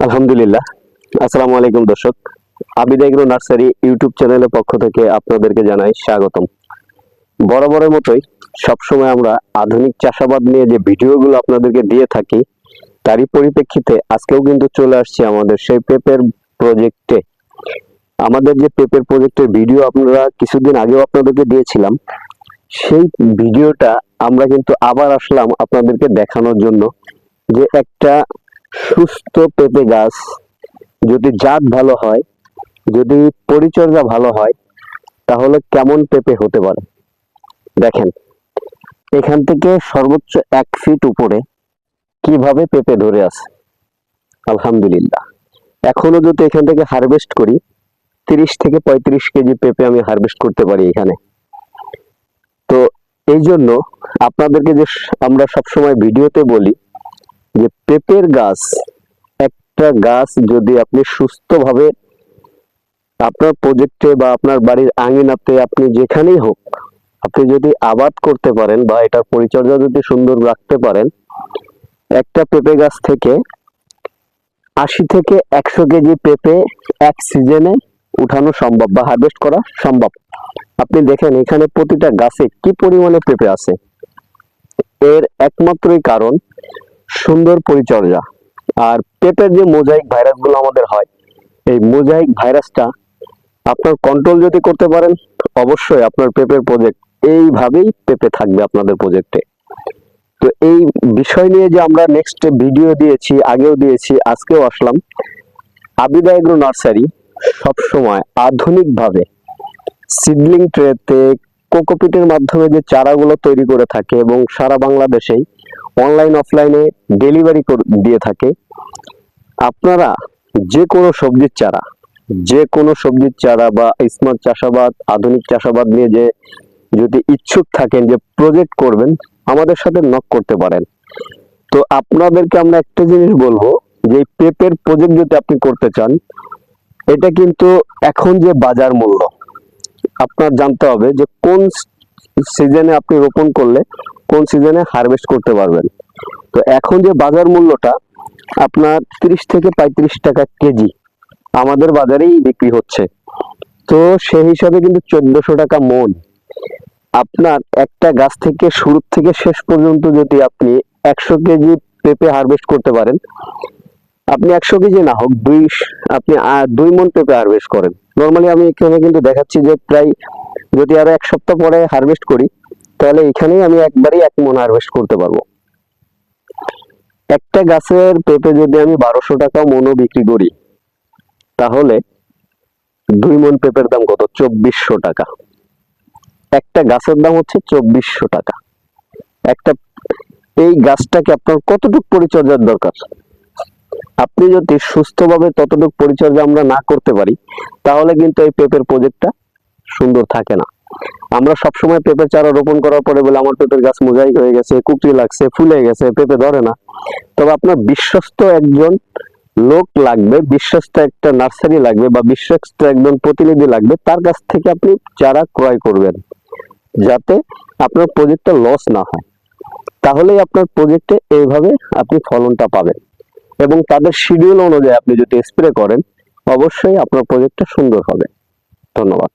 আলহামদুলিল্লাহ। আসসালামু আলাইকুম দর্শক, আবিদ এগ্রো নার্সারি ইউটিউব চ্যানেলের পক্ষ থেকে আপনাদেরকে জানাই স্বাগতম। বরাবরের মতোই সবসময় আমরা আধুনিক চাষাবাদ নিয়ে যে ভিডিওগুলো আপনাদেরকে দিয়ে থাকি, তারই পরিপ্রেক্ষিতে আজকেও কিন্তু চলে আসছে আমাদের সেই পেঁপের প্রজেক্টে। আমাদের যে পেঁপের প্রজেক্টের ভিডিও আপনারা কিছুদিন আগেও আপনাদেরকে দিয়েছিলাম, সেই ভিডিওটা আমরা কিন্তু আবার আসলাম আপনাদেরকে দেখানোর জন্য যে একটা সুস্থ পেঁপে গাছ যদি জাত ভালো হয়, যদি পরিচর্যা ভালো হয়, তাহলে কেমন পেঁপে হতে পারে। দেখেন, এখান থেকে সর্বোচ্চ 1 ফিট উপরে কিভাবে পেঁপে ধরে আছে। আলহামদুলিল্লাহ, এখনো যদি এখান থেকে হারভেস্ট করি 30 থেকে 35 কেজি পেঁপে আমি হারভেস্ট করতে পারি এখানে। তো এই জন্য আপনাদেরকে যে আমরা সবসময় ভিডিওতে বলি যে পেঁপের গাছ, একটা গাছ যদি আপনি সুস্থভাবে আপনার প্রজেক্টে বা আপনার বাড়ির আঙিনাতে আপনি যেখানেই হোক আপনি যদি আবাদ করতে পারেন বা এটার পরিচর্যা যদি সুন্দর রাখতে পারেন, একটা পেঁপে গাছ থেকে 80 থেকে 100 কেজি পেঁপে এক সিজনে উঠানো সম্ভব বা হারভেস্ট করা সম্ভব। আপনি দেখেন এখানে প্রতিটা গাছে কি পরিমাণে পেঁপে আছে। এর একমাত্রই কারণ সুন্দর পরিচর্যা। আর পেঁপের যে মোজাইক ভাইরাসগুলো আমাদের হয়, এই মোজাইক ভাইরাসটা আপনার কন্ট্রোল যদি করতে পারেন, অবশ্যই আপনার পেঁপের প্রজেক্ট এইভাবেই পেঁপে থাকবে আপনাদের প্রজেক্টে। তো এই বিষয় নিয়ে যে আমরা নেক্সট ভিডিও দিয়েছি, আগেও দিয়েছি, আজকেও আসলাম। আবিদ এগ্রো নার্সারি সবসময় আধুনিকভাবে সিডলিং ট্রেতে কোকোপিটের মাধ্যমে যে চারাগুলো তৈরি করে থাকে এবং সারা বাংলাদেশেই অনলাইন অফলাইনে ডেলিভারি দিয়ে থাকে। আপনারা যে কোনো সবজির চারা বা স্মার্ট চাষাবাদ, আধুনিক চাষাবাদ নিয়ে যে যদি ইচ্ছুক থাকেন যে প্রজেক্ট করবেন, আমাদের সাথে নক করতে পারেন। তো আপনাদেরকে আমরা একটা জিনিস বলবো যে পেঁপের প্রজেক্ট যদি আপনি করতে চান, এটা কিন্তু এখন যে বাজার মূল্য আপনার জানতে হবে যে কোন সিজনে আপনি রোপণ করলে কোন সিজনে হারভেস্ট করতে পারবেন। তো এখন যে বাজার মূল্যটা আপনার 30 থেকে 35 টাকা কেজি আমাদের বাজারেই বিক্রি হচ্ছে। তো সেই হিসাবে কিন্তু 1400 টাকা মন। আপনার একটা গাছ থেকে শুরু থেকে শেষ পর্যন্ত যদি আপনি 100 কেজি পেঁপে হারভেস্ট করতে পারেন, আপনি 100 কেজি না হোক আপনি 2 মন পেঁপে হারভেস্ট করেন। নর্মালি আমি এখানে কিন্তু দেখাচ্ছি যে প্রায় যদি আরো 1 সপ্তাহ পরে হারভেস্ট করি, তাহলে এখানেই আমি একবারই 1 মন হারভেস্ট করতে পারবো। একটা গাছের পেঁপে যদি আমি 1200 টাকা মনও বিক্রি করি, তাহলে 2 মন পেঁপের দাম কত? 2400 টাকা। একটা গাছের দাম হচ্ছে 2400 টাকা। একটা এই গাছটাকে আপনার কতটুকু পরিচর্যার দরকার? আপনি যদি সুস্থভাবে ততটুকু পরিচর্যা আমরা না করতে পারি, তাহলে কিন্তু এই পেঁপের প্রজেক্টটা সুন্দর থাকে না। আমরা সবসময় পেঁপের চারা রোপণ করার পরে বলে আমার পেঁপের গাছ মোজাইক হয়ে গেছে, কুকরি লাগছে, ফুলে গেছে, পেঁপে ধরে না। তবে আপনার বিশ্বস্ত একজন লোক লাগবে, বিশ্বস্ত একটা নার্সারি লাগবে বা বিশ্বস্ত একজন প্রতিনিধি লাগবে, তার কাছ থেকে আপনি চারা ক্রয় করবেন, যাতে আপনার প্রজেক্টটা লস না হয়। তাহলেই আপনার প্রজেক্টে এইভাবে আপনি ফলনটা পাবেন এবং তাদের শিডিউল অনুযায়ী আপনি যদি স্প্রে করেন, অবশ্যই আপনার প্রজেক্টটা সুন্দর হবে। ধন্যবাদ।